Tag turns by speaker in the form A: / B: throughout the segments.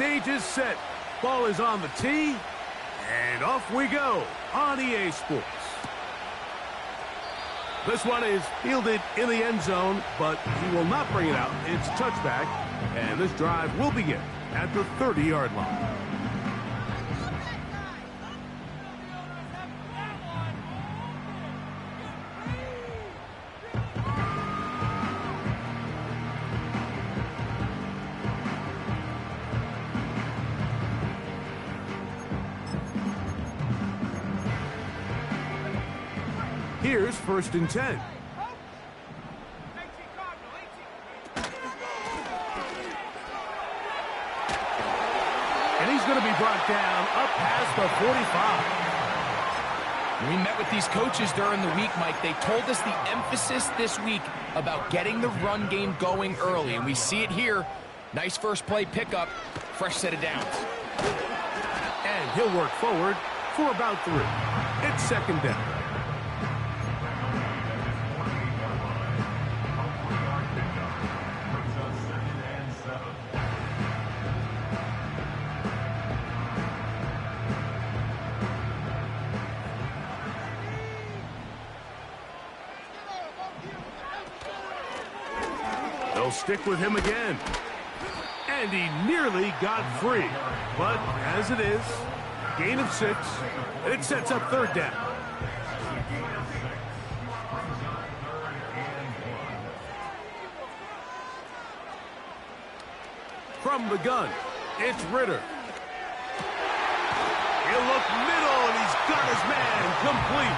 A: stage is set. Ball is on the tee, and off we go on EA Sports. This one is fielded in the end zone, but he will not bring it out. It's touchback, and this drive will begin at the 30-yard line. Here's 1st and 10. And he's going to be brought down up past the 45.
B: We met with these coaches during the week, Mike. They told us the emphasis this week about getting the run game going early, and we see it here. Nice first play pickup, fresh set of downs.
A: And he'll work forward for about 3. It's 2nd down. They'll stick with him again. And he nearly got free. But as it is, gain of 6. And it sets up 3rd down. From the gun, it's Ritter. He'll look middle, and he's got his man complete.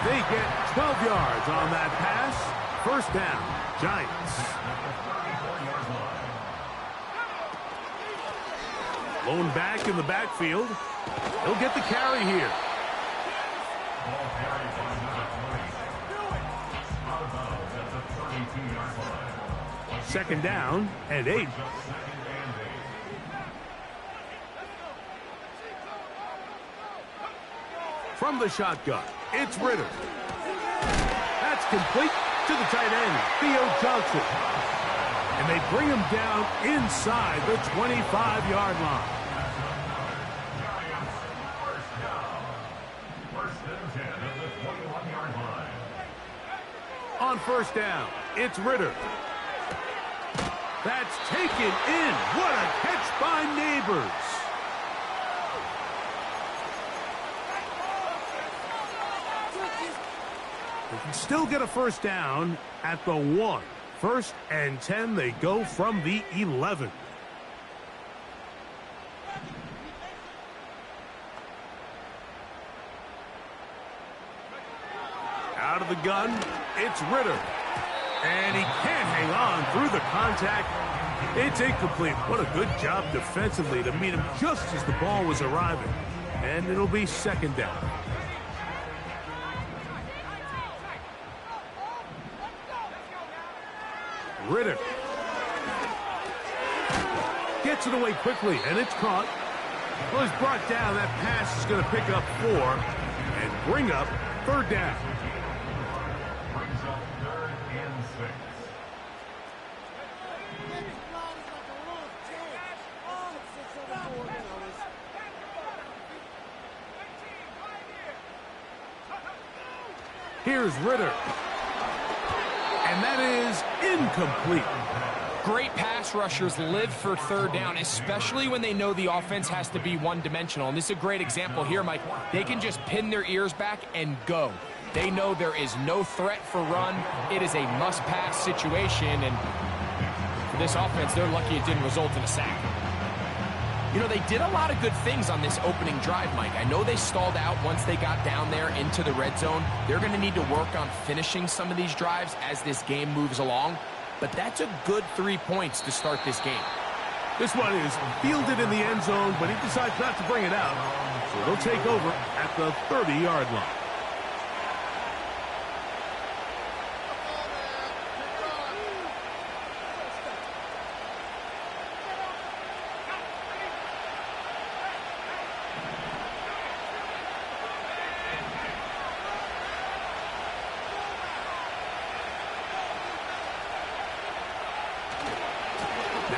A: They get 12 yards on that pass. 1st down, Giants. Lone back in the backfield. He'll get the carry here. Second down and 8. From the shotgun, it's Ritter. That's complete to the tight end, Theo Johnson. And they bring him down inside the 25-yard line. On 1st down, it's Ritter. That's taken in. What a catch by Neighbors. They can still get a 1st down at the 1. 1st and 10, they go from the 11. Out of the gun, it's Ritter. And he can't hang on through the contact. It's incomplete. What a good job defensively to meet him just as the ball was arriving. And it'll be 2nd down. Ritter gets it away quickly, and it's caught. Well, he's brought down. That pass is going to pick up 4 and bring up 3rd down. Here's Ritter. And that is incomplete.
B: Great pass rushers live for 3rd down, especially when they know the offense has to be one-dimensional. And this is a great example here, Mike. They can just pin their ears back and go. They know there is no threat for run. It is a must-pass situation. And for this offense, they're lucky it didn't result in a sack. You know, they did a lot of good things on this opening drive, Mike. I know they stalled out once they got down there into the red zone. They're going to need to work on finishing some of these drives as this game moves along. But that's a good 3 points to start this game.
A: This one is fielded in the end zone, but he decides not to bring it out. So they'll take over at the 30-yard line.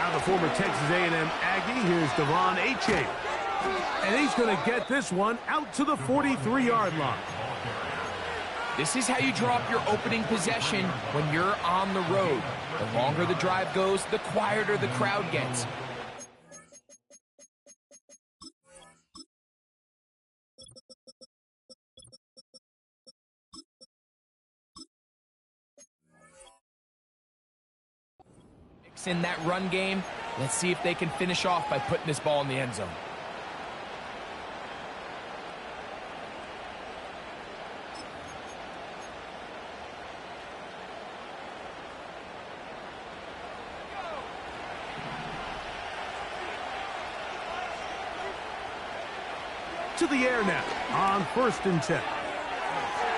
A: Now the former Texas A&M Aggie, here's Devon Achane. And he's going to get this one out to the 43-yard line.
B: This is how you draw up your opening possession when you're on the road. The longer the drive goes, the quieter the crowd gets. In that run game, let's see if they can finish off by putting this ball in the end zone.
A: To the air now on 1st and 10.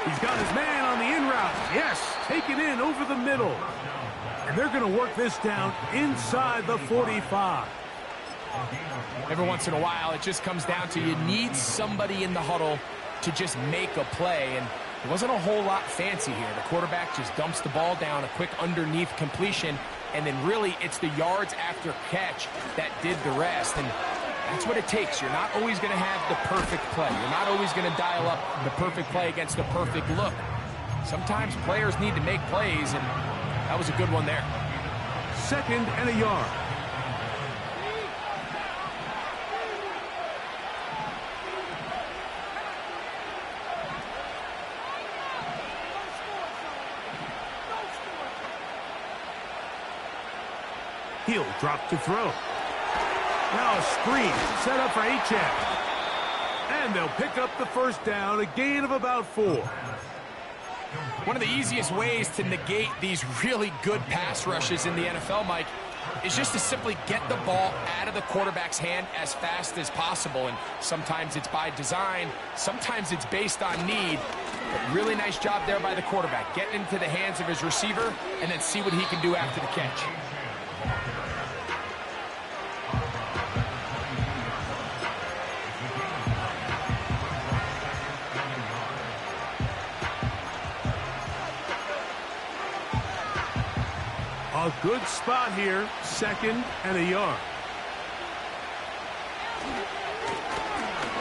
A: He's got his man on the in route. Yes, taken in over the middle. And they're going to work this down inside the 45.
B: Every once in a while, it just comes down to you need somebody in the huddle to just make a play. And it wasn't a whole lot fancy here. The quarterback just dumps the ball down, a quick underneath completion, and then really it's the yards after catch that did the rest. And that's what it takes. You're not always going to have the perfect play. You're not always going to dial up the perfect play against the perfect look. Sometimes players need to make plays, and that was a good one there.
A: 2nd and a yard. He'll drop to throw. Now a screen set up for Achane. And they'll pick up the first down, a gain of about 4.
B: One of the easiest ways to negate these really good pass rushes in the NFL, Mike, is just to simply get the ball out of the quarterback's hand as fast as possible. And sometimes it's by design, sometimes it's based on need. But really nice job there by the quarterback, getting into the hands of his receiver and then see what he can do after the catch.
A: A good spot here, 2nd and a yard.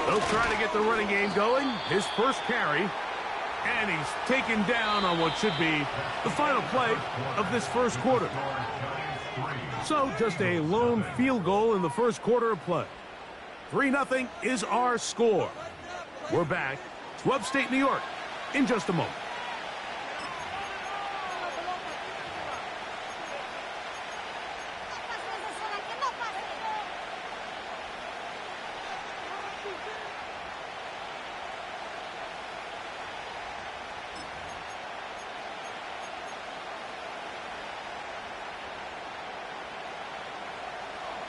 A: They'll try to get the running game going. His first carry. And he's taken down on what should be the final play of this first quarter. So just a lone field goal in the first quarter of play. 3-0 is our score. We're back to upstate New York in just a moment.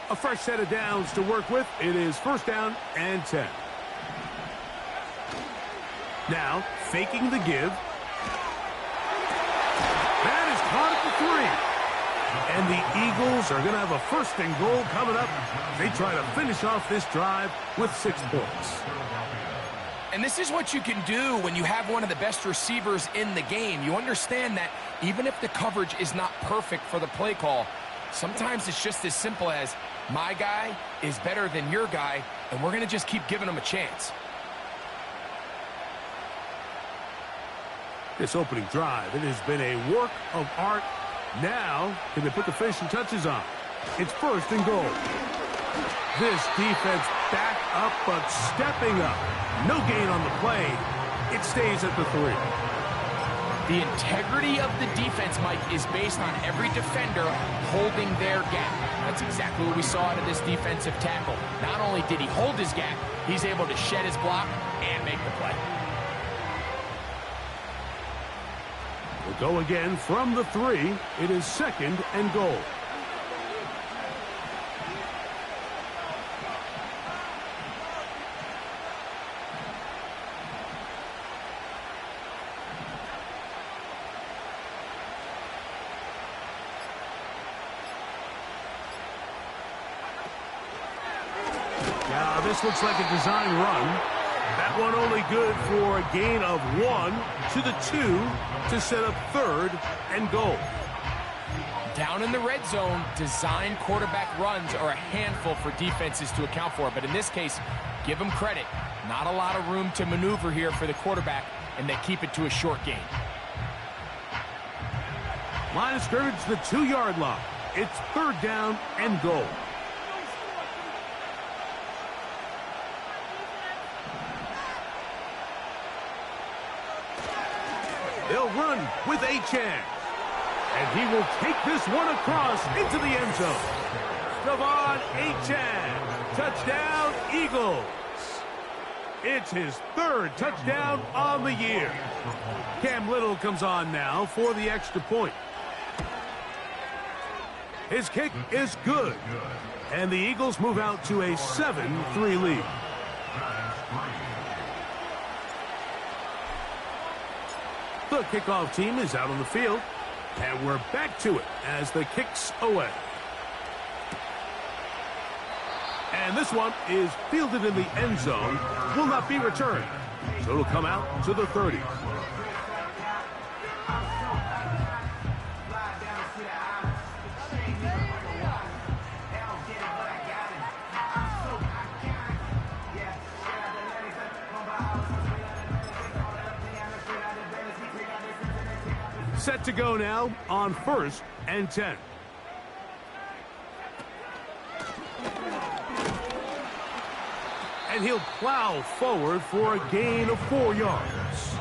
A: A fresh set of downs to work with. It is 1st down and 10. Now, faking the give. That is caught at the 3. And the Eagles are going to have a 1st and goal coming up. They try to finish off this drive with 6 points.
B: And this is what you can do when you have one of the best receivers in the game. You understand that even if the coverage is not perfect for the play call, sometimes it's just as simple as my guy is better than your guy, and we're going to just keep giving him a chance.
A: This opening drive, it has been a work of art. Now, can they put the finishing touches on? It's 1st and goal. This defense back up, but stepping up. No gain on the play. It stays at the 3.
B: The integrity of the defense, Mike, is based on every defender holding their gap. That's exactly what we saw out of this defensive tackle. Not only did he hold his gap, he's able to shed his block and make the play.
A: We'll go again from the 3. It is 2nd and goal. Now, this looks like a design run. That one only good for a gain of 1 to the 2 to set up 3rd and goal.
B: Down in the red zone, design quarterback runs are a handful for defenses to account for. But in this case, give them credit. Not a lot of room to maneuver here for the quarterback, and they keep it to a short gain.
A: Line of scrimmage, the 2-yard line. It's 3rd down and goal. They'll run with Achane. And he will take this one across into the end zone. Devon Achane. Touchdown, Eagles. It's his 3rd touchdown on the year. Cam Little comes on now for the extra point. His kick is good. And the Eagles move out to a 7-3 lead. The kickoff team is out on the field. And we're back to it as the kick's away. And this one is fielded in the end zone. Will not be returned. So it'll come out to the 30. Set to go now on 1st and 10. And he'll plow forward for a gain of 4 yards.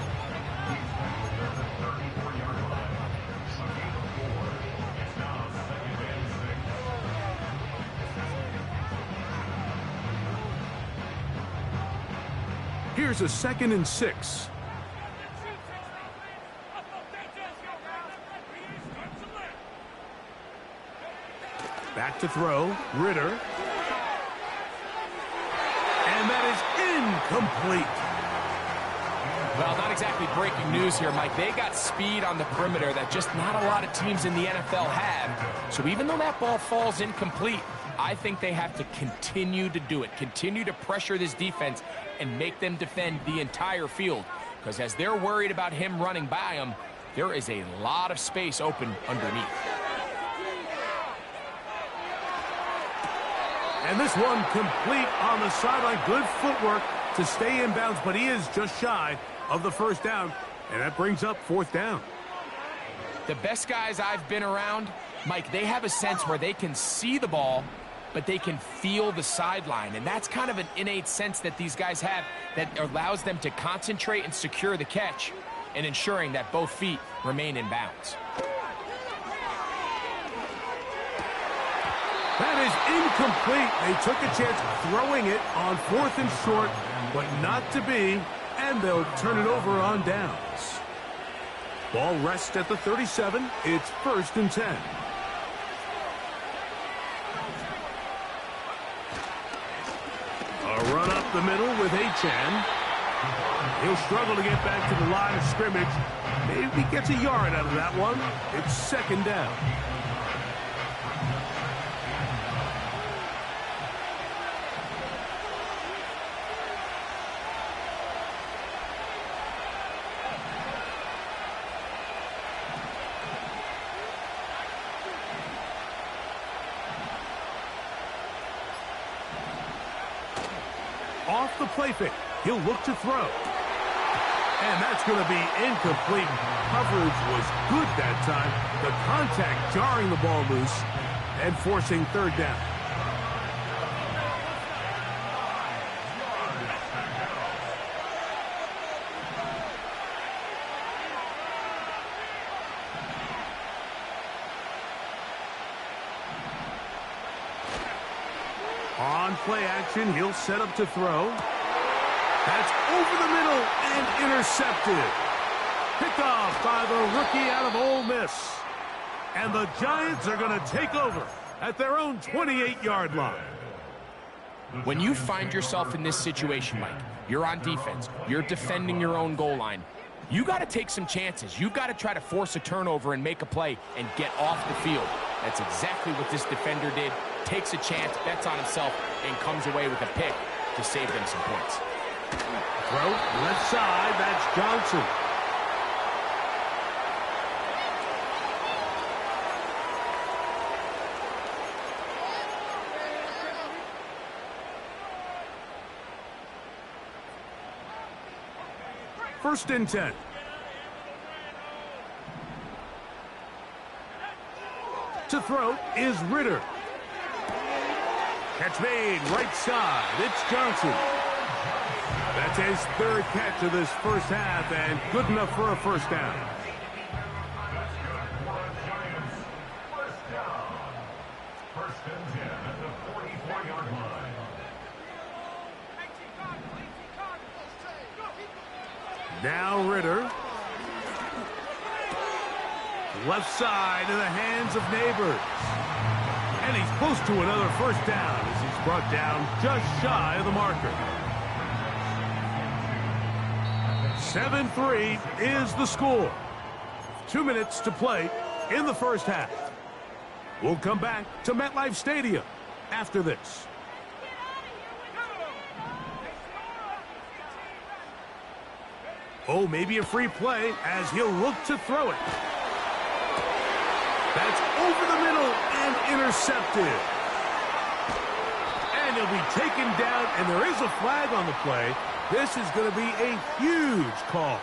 A: Here's a 2nd and 6. Back to throw, Ritter. And that is incomplete.
B: Well, not exactly breaking news here, Mike. They got speed on the perimeter that just not a lot of teams in the NFL have. So even though that ball falls incomplete, I think they have to continue to do it. Continue to pressure this defense and make them defend the entire field. Because as they're worried about him running by them, there is a lot of space open underneath.
A: And this one complete on the sideline. Good footwork to stay in bounds, but he is just shy of the 1st down. And that brings up 4th down.
B: The best guys I've been around, Mike, they have a sense where they can see the ball, but they can feel the sideline. And that's kind of an innate sense that these guys have that allows them to concentrate and secure the catch and ensuring that both feet remain in bounds.
A: That is incomplete. They took a chance throwing it on 4th and short, but not to be, and they'll turn it over on downs. Ball rests at the 37. It's 1st and 10. A run up the middle with Achane. He'll struggle to get back to the line of scrimmage. Maybe gets a yard out of that one. It's 2nd down. Off the play fake. He'll look to throw. And that's going to be incomplete. Coverage was good that time. The contact jarring the ball loose and forcing 3rd down. On play action, he'll set up to throw. That's over the middle and intercepted. Picked off by the rookie out of Ole Miss. And the Giants are going to take over at their own 28-yard line.
B: When you find yourself in this situation, Mike, you're on defense, you're defending your own goal line, you got to take some chances. You got to try to force a turnover and make a play and get off the field. That's exactly what this defender did. Takes a chance, bets on himself, and comes away with a pick to save them some points.
A: Throw, left side, that's Johnson. First and 10. To throw is Ritter. Catch made, right side. It's Johnson. That's his third catch of this first half, and good enough for a first down.
C: First and 10 at the 44-yard line.
A: Now Ritter. Left side in the hands of Neighbors. And he's close to another first down as he's brought down just shy of the marker. 7-3 is the score. 2 minutes to play in the first half. We'll come back to MetLife Stadium after this. Oh, maybe a free play as he'll look to throw it. That's over the middle and intercepted. And he'll be taken down, and there is a flag on the play. This is going to be a huge call.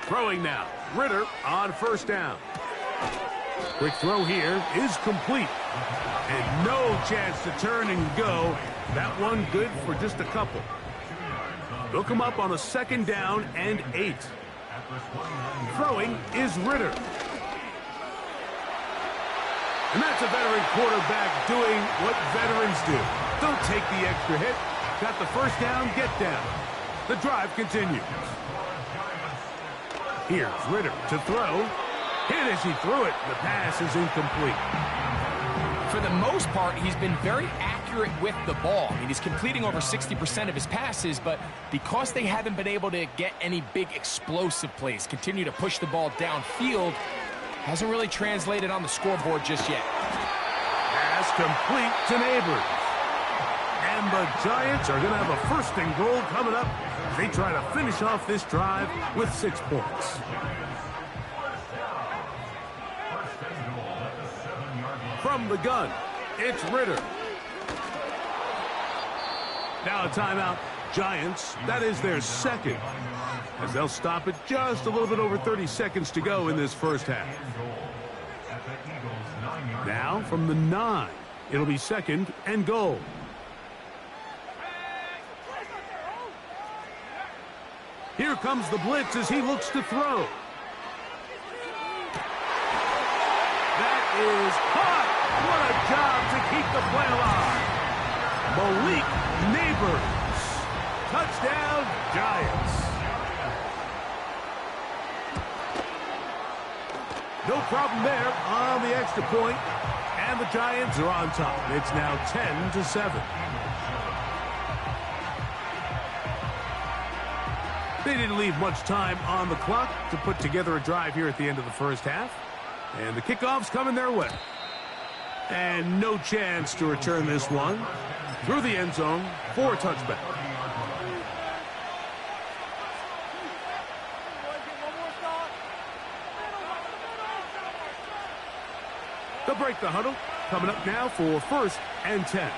A: Throwing now. Ritter on first down. Quick throw here is complete. And no chance to turn and go. That one good for just a couple. They'll come up on a second down and 8. Throwing is Ritter. And that's a veteran quarterback doing what veterans do. Don't take the extra hit. Got the first down, get down. The drive continues. Here's Ritter to throw. Hit as he threw it. The pass is incomplete.
B: For the most part, he's been very accurate with the ball. I mean, he's completing over 60% of his passes, but because they haven't been able to get any big explosive plays, continue to push the ball downfield, hasn't really translated on the scoreboard just yet.
A: Pass complete to Neighbors. And the Giants are going to have a first and goal coming up as they try to finish off this drive with 6 points. From the gun, it's Ritter. Now a timeout. Giants, that is their second, as they'll stop it just a little bit over 30 seconds to go in this first half. Now from the 9, it'll be second and goal. Here comes the blitz as he looks to throw. That is caught. What a job to keep the play alive. Malik Neighbors. Touchdown, Giants. No problem there on the extra point, and the Giants are on top. It's now 10-7. They didn't leave much time on the clock to put together a drive here at the end of the first half. And the kickoff's coming their way. And no chance to return this one through the end zone for a touchback. They'll break the huddle. Coming up now for first and 10.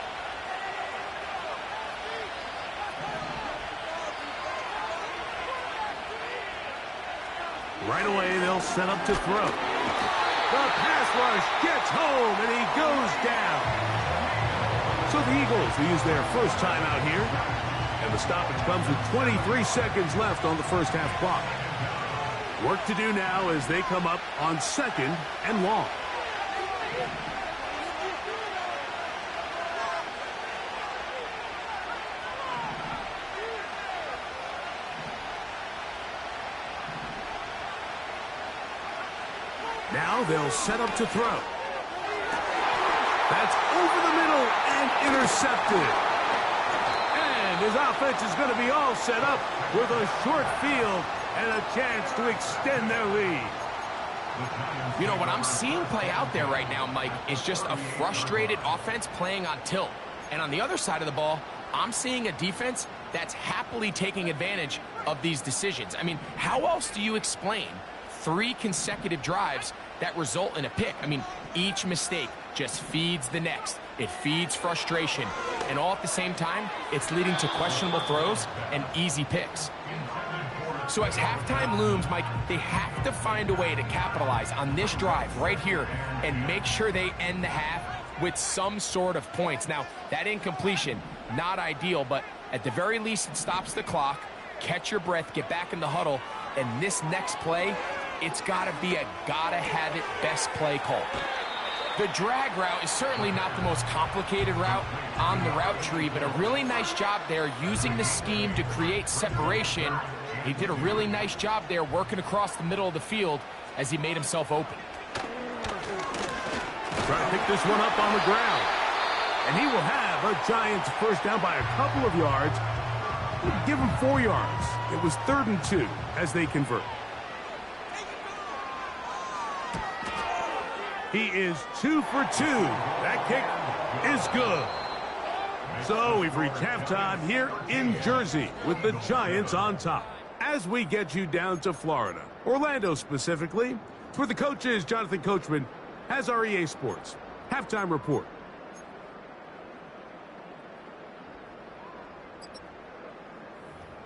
A: Right away, they'll set up to throw. The pass rush gets home, and he goes down. So the Eagles will use their first timeout here. And the stoppage comes with 23 seconds left on the first half clock. Work to do now as they come up on second and long. Now they'll set up to throw. That's over the middle and intercepted. And his offense is going to be all set up with a short field and a chance to extend their lead.
B: You know, what I'm seeing play out there right now, Mike, is just a frustrated offense playing on tilt. And on the other side of the ball, I'm seeing a defense that's happily taking advantage of these decisions. I mean, how else do you explain 3 consecutive drives that result in a pick. I mean, each mistake just feeds the next. It feeds frustration. And all at the same time, it's leading to questionable throws and easy picks. So as halftime looms, Mike, they have to find a way to capitalize on this drive right here and make sure they end the half with some sort of points. Now, that incompletion, not ideal, but at the very least, it stops the clock. Catch your breath, get back in the huddle, and this next play, it's got to be a gotta-have-it best play call. The drag route is certainly not the most complicated route on the route tree, but a really nice job there using the scheme to create separation. He did a really nice job there working across the middle of the field as he made himself open.
A: Trying to pick this one up on the ground. And he will have a Giants first down by a couple of yards. Give him 4 yards. It was 3rd and 2 as they convert. He is 2 for 2. That kick is good. So we've reached halftime here in Jersey with the Giants on top. As we get you down to Florida, Orlando specifically, where the coach is, Jonathan Coachman, has our EA Sports halftime report.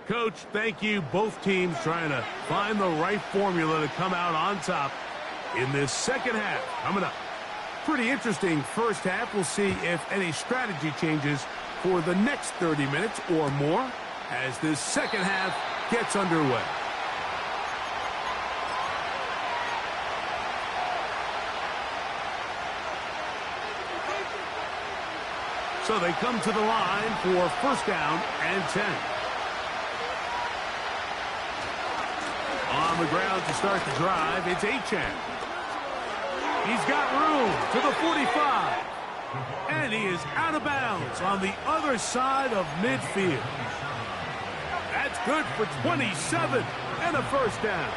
A: Coach, thank you. Both teams trying to find the right formula to come out on top in this second half. Coming up, pretty interesting first half. We'll see if any strategy changes for the next 30 minutes or more as this second half gets underway. So they come to the line for first down and 10. On the ground to start the drive, it's Achane. He's got room to the 45. And he is out of bounds on the other side of midfield. That's good for 27 and a first down.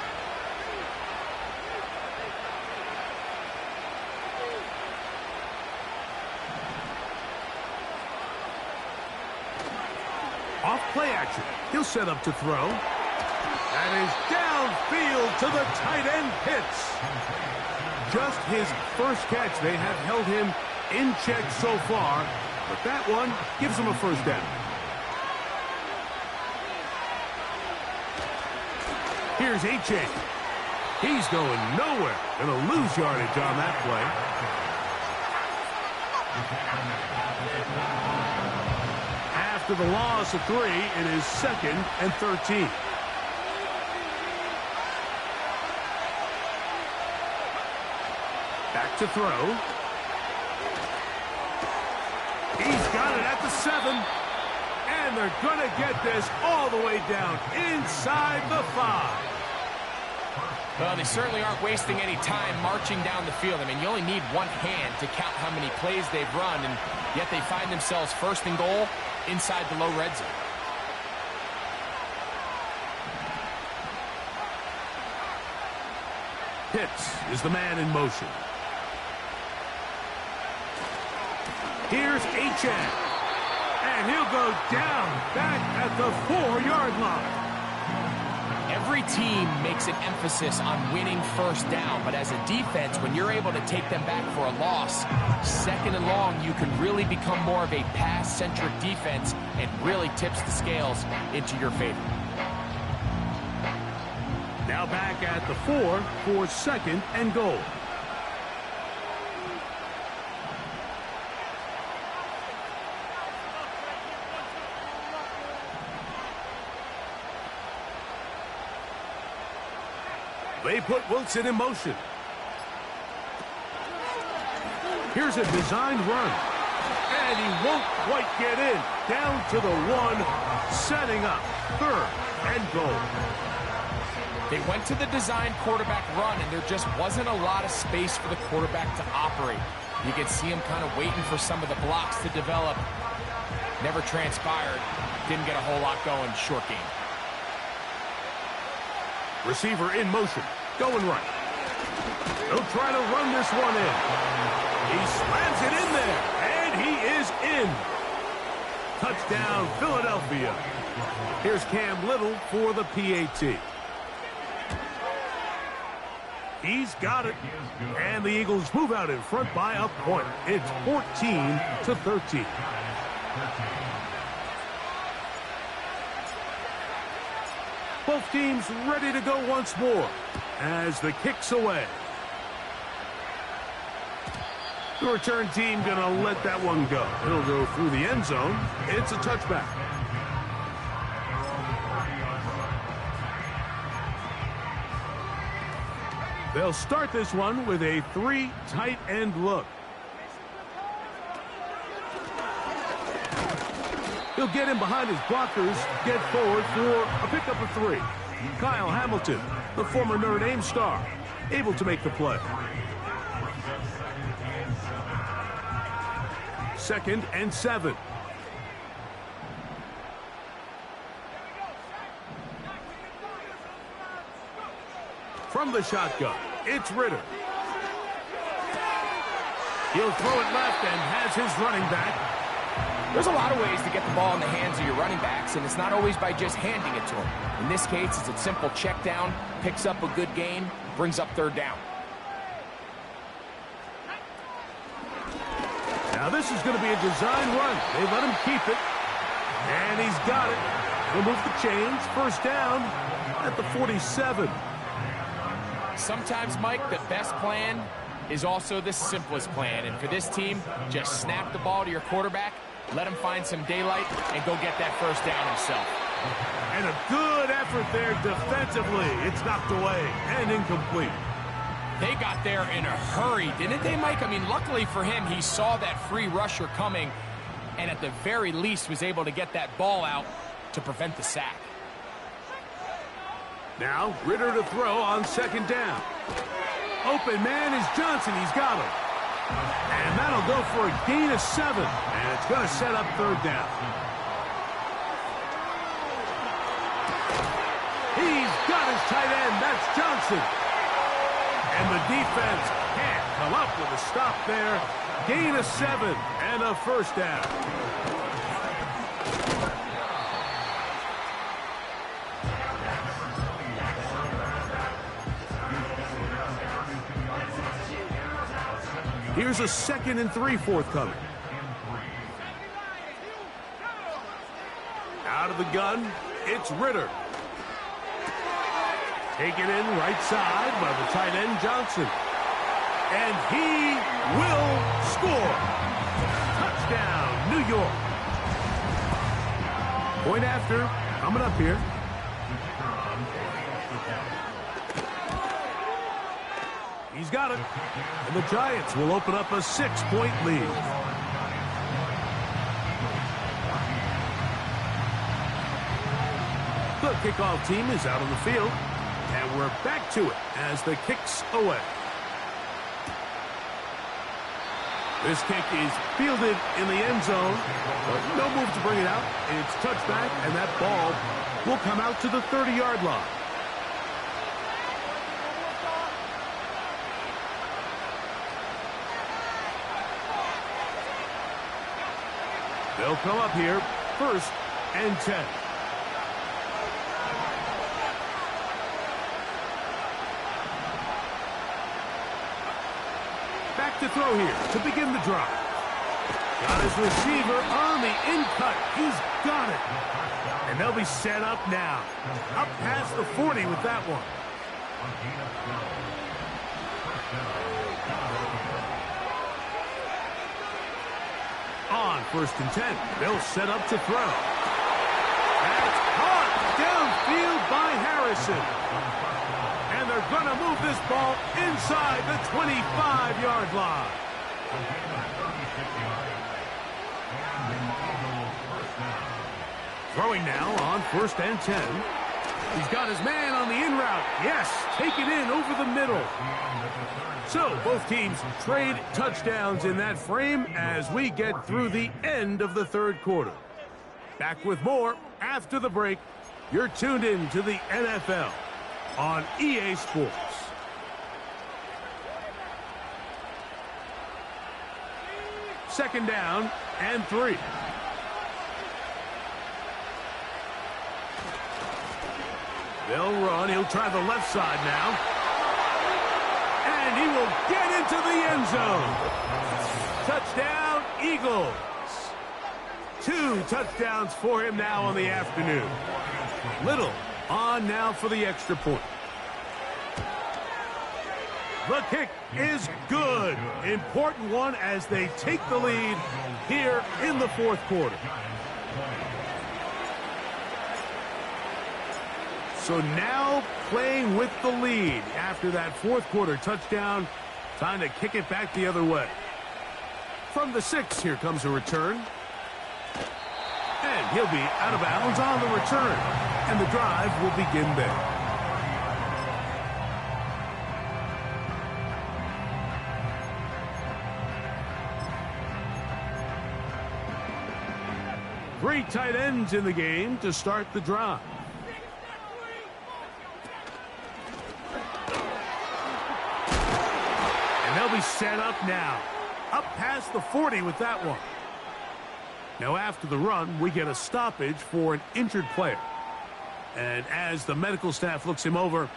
A: Off play action. He'll set up to throw. That is downfield to the tight end Pitts. Just his first catch. They have held him in check so far, but that one gives him a first down. Here's Achane. He's going nowhere. Going to lose yardage on that play. After the loss of 3, it is 2nd and 13. Back to throw. He's got it at the 7. And they're going to get this all the way down inside the 5.
B: Well, they certainly aren't wasting any time marching down the field. I mean, you only need one hand to count how many plays they've run, and yet they find themselves 1st and goal inside the low red zone.
A: Pitts is the man in motion. Here's Achane. And he'll go down back at the 4-yard line.
B: Every team makes an emphasis on winning first down, but as a defense, when you're able to take them back for a loss, 2nd and long, you can really become more of a pass-centric defense and really tips the scales into your favor.
A: Now back at the 4 for 2nd and goal. They put Wilson in motion. Here's a designed run. And he won't quite get in. Down to the 1, setting up 3rd and goal.
B: They went to the design quarterback run, and there just wasn't a lot of space for the quarterback to operate. You could see him kind of waiting for some of the blocks to develop. Never transpired. Didn't get a whole lot going. Short game.
A: Receiver in motion. Going right. They'll try to run this one in. He slams it in there. And he is in. Touchdown, Philadelphia. Here's Cam Little for the PAT. He's got it. And the Eagles move out in front by a point. It's 14-13. Both teams ready to go once more as the kick's away. The return team going to let that one go. It'll go through the end zone. It's a touchback. They'll start this one with a 3 tight end look. He'll get in behind his blockers, get forward for a pickup of 3. Kyle Hamilton, the former Notre Dame star, able to make the play. 2nd and 7. From the shotgun, it's Ritter. He'll throw it left and has his running back.
B: There's a lot of ways to get the ball in the hands of your running backs, and it's not always by just handing it to them. In this case, it's a simple check down, picks up a good gain, brings up 3rd down.
A: Now this is going to be a design run. They let him keep it. And he's got it. He'll move the chains. 1st down at the 47.
B: Sometimes, Mike, the best plan is also the simplest plan. And for this team, just snap the ball to your quarterback, let him find some daylight, and go get that 1st down himself.
A: And a good effort there defensively. It's knocked away and incomplete.
B: They got there in a hurry, didn't they, Mike? I mean, luckily for him, he saw that free rusher coming and at the very least was able to get that ball out to prevent the sack.
A: Now, Ritter to throw on 2nd down. Open man is Johnson. He's got him. And that'll go for a gain of 7. And it's going to set up 3rd down. He's got his tight end. That's Johnson. And the defense can't come up with a stop there. Gain of 7 and a 1st down. Here's a 2nd and 3 forthcoming. Out of the gun, it's Ritter. Taken in right side by the tight end, Johnson. And he will score. Touchdown, New York. Point after, coming up here. He's got it. And the Giants will open up a 6-point lead. The kickoff team is out on the field. And we're back to it as the kick's away. This kick is fielded in the end zone. But no move to bring it out. It's touchback, and that ball will come out to the 30-yard line. They'll come up here, 1st and 10. Back to throw here to begin the drive. Got his receiver on the in-cut. He's got it. And they'll be set up now. Up past the 40 with that one. On 1st and 10, they'll set up to throw. That's caught downfield by Harrison. And they're going to move this ball inside the 25-yard line. Throwing now on 1st and 10. He's got his man on the in route. Yes, take it in over the middle. So both teams trade touchdowns in that frame as we get through the end of the 3rd quarter. Back with more after the break. You're tuned in to the NFL on EA Sports. Second down and 3. They'll run. He'll try the left side now. And he will get into the end zone. Touchdown, Eagles. 2 touchdowns for him now on the afternoon. Little on now for the extra point. The kick is good. Important one as they take the lead here in the fourth quarter. So now playing with the lead after that fourth quarter touchdown. Time to kick it back the other way. From the 6, here comes a return. And he'll be out of bounds on the return. And the drive will begin there. Three tight ends in the game to start the drive. And they'll be set up now. Up past the 40 with that one. Now after the run, we get a stoppage for an injured player. And as the medical staff looks him over,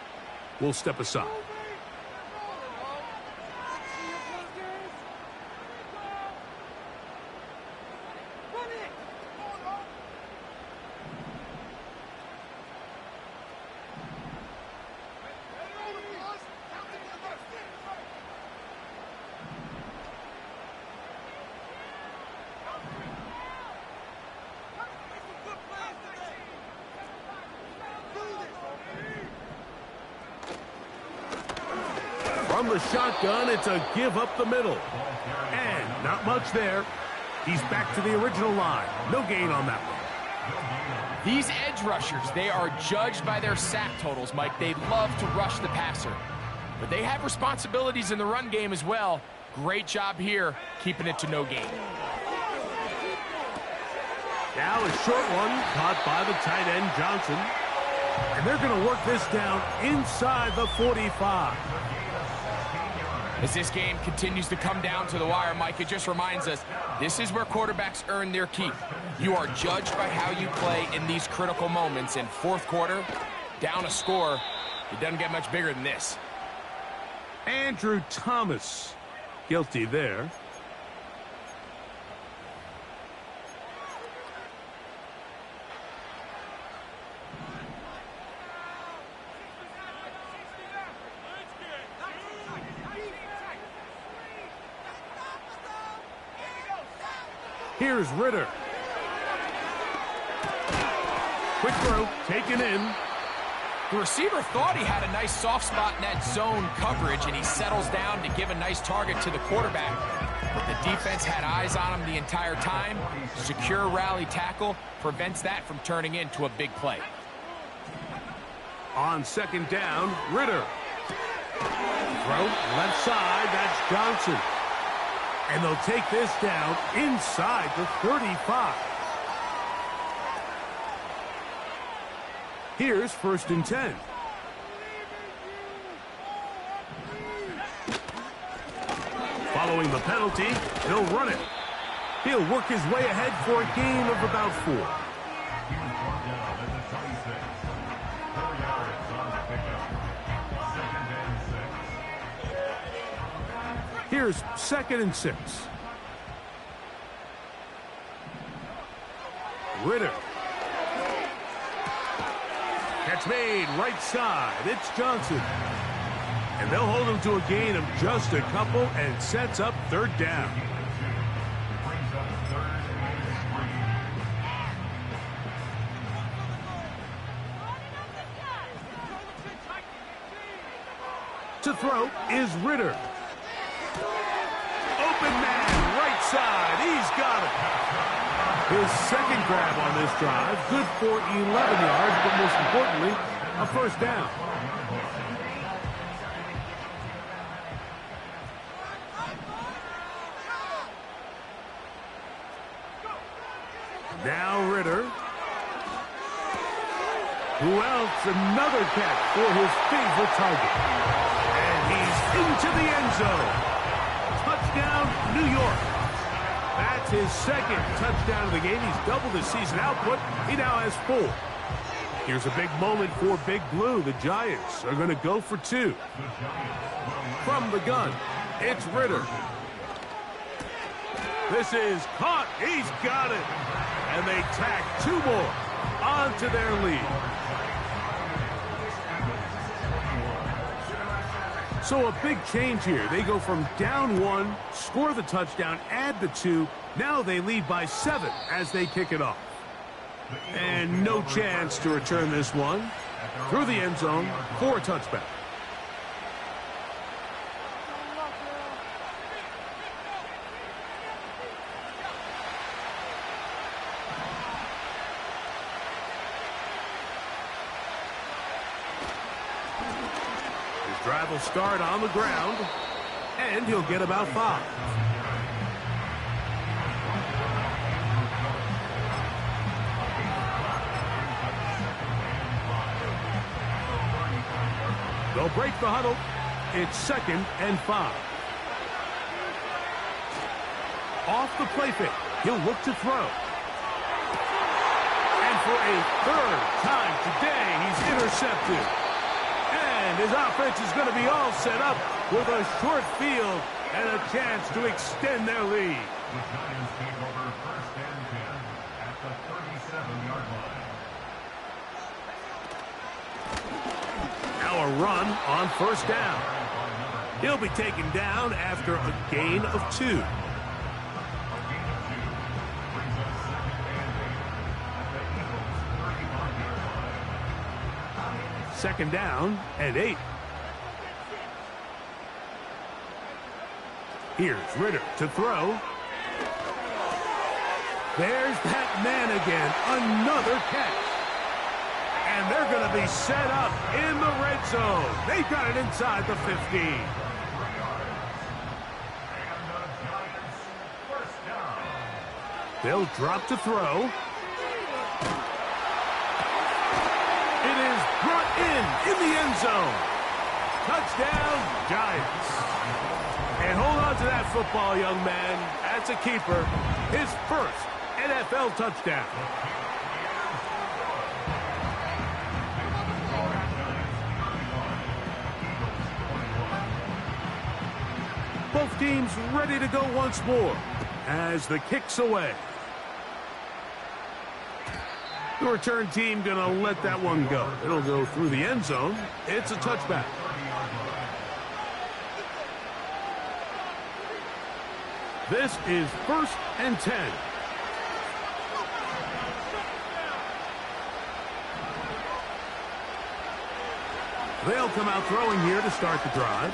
A: we'll step aside. From the shotgun, it's a give up the middle. And not much there. He's back to the original line. No gain on that one.
B: These edge rushers, they are judged by their sack totals, Mike. They love to rush the passer. But they have responsibilities in the run game as well. Great job here, keeping it to no gain.
A: Now a short one caught by the tight end, Johnson. And they're going to work this down inside the 45.
B: As this game continues to come down to the wire, Mike, it just reminds us, this is where quarterbacks earn their keep. You are judged by how you play in these critical moments. In fourth quarter, down a score, it doesn't get much bigger than this.
A: Andrew Thomas, guilty there. Here's Ritter. Quick throw, taken in.
B: The receiver thought he had a nice soft spot in that zone coverage, and he settles down to give a nice target to the quarterback. But the defense had eyes on him the entire time. Secure rally tackle prevents that from turning into a big play.
A: On second down, Ritter. Throw, left side, that's Johnson. And they'll take this down inside the 35. Here's 1st and 10. Following the penalty, he'll run it. He'll work his way ahead for a gain of about 4. Here's 2nd and 6. Ritter. Catch made, right side. It's Johnson. And they'll hold him to a gain of just a couple and sets up 3rd down. To throw is Ritter. Open man, right side. He's got it. His second grab on this drive. Good for 11 yards, but most importantly, a 1st down. Now Ritter. Who else? Another catch for his favorite target. And he's into the end zone. Touchdown, New York. That's his 2nd touchdown of the game. He's doubled his season output. He now has 4. Here's a big moment for Big Blue. The Giants are going to go for 2. From the gun, it's Ritter. This is caught. He's got it. And they tack 2 more onto their lead. So a big change here. They go from down 1, score the touchdown, add the 2. Now they lead by 7 as they kick it off. And no chance to return this one. Through the end zone for a touchback. His drive will start on the ground, and he'll get about 5. They'll break the huddle. It's 2nd and 5. Off the play fake. He'll look to throw. And for a 3rd time today, he's intercepted. And his offense is going to be all set up with a short field and a chance to extend their lead.
C: The Giants take over 1st and 10 at the 37-yard line.
A: Now a run on 1st down. He'll be taken down after a gain of 2. Second down and 8. Here's Ritter to throw. There's that man again. Another catch. And they're going to be set up in the red zone. They've got it inside the 15. They'll drop to throw. It is brought in the end zone. Touchdown, Giants. And hold on to that football, young man. That's a keeper. His first NFL touchdown. Both teams ready to go once more as the kick's away. The return team going to let that one go. It'll go through the end zone. It's a touchback. This is 1st and 10. They'll come out throwing here to start the drive.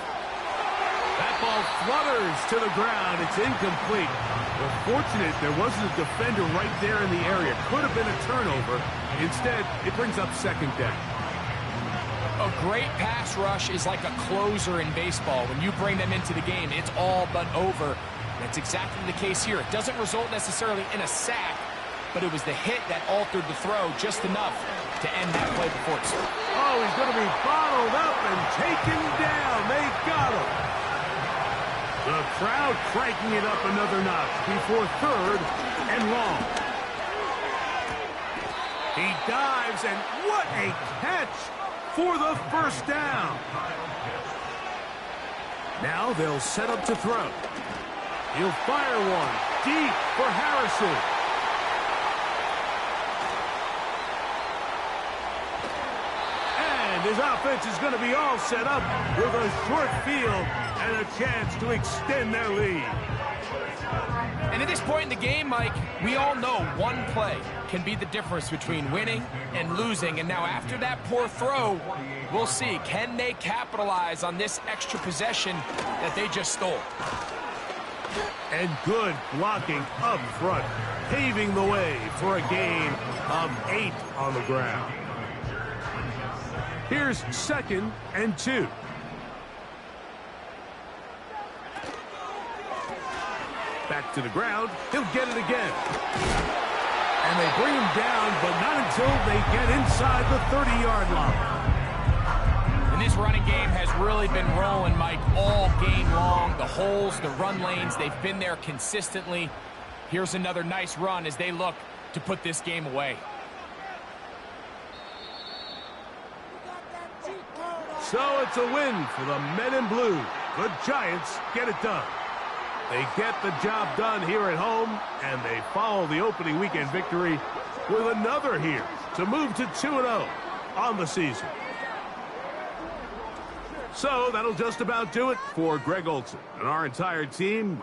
A: That ball flutters to the ground. It's incomplete. Well, fortunate there wasn't a defender right there in the area. Could have been a turnover. Instead, it brings up 2nd down.
B: A great pass rush is like a closer in baseball. When you bring them into the game, it's all but over. That's exactly the case here. It doesn't result necessarily in a sack, but it was the hit that altered the throw just enough to end that play before it's over.
A: Oh, he's going to be bottled up and taken down. They got him. The crowd cranking it up another notch before 3rd and long. He dives, and what a catch for the 1st down. Now they'll set up to throw. He'll fire one deep for Harrison. And his offense is going to be all set up with a short field and a chance to extend their lead.
B: And at this point in the game, Mike, we all know one play can be the difference between winning and losing. And now after that poor throw, we'll see, can they capitalize on this extra possession that they just stole?
A: And good blocking up front, paving the way for a gain of 8 on the ground. Here's 2nd and 2. Back to the ground. He'll get it again. And they bring him down, but not until they get inside the 30-yard line.
B: And this running game has really been rolling, Mike, all game long. The holes, the run lanes, they've been there consistently. Here's another nice run as they look to put this game away.
A: So it's a win for the men in blue. The Giants get it done. They get the job done here at home, and they follow the opening weekend victory with another here to move to 2-0 on the season. So that'll just about do it for Greg Olson and our entire team.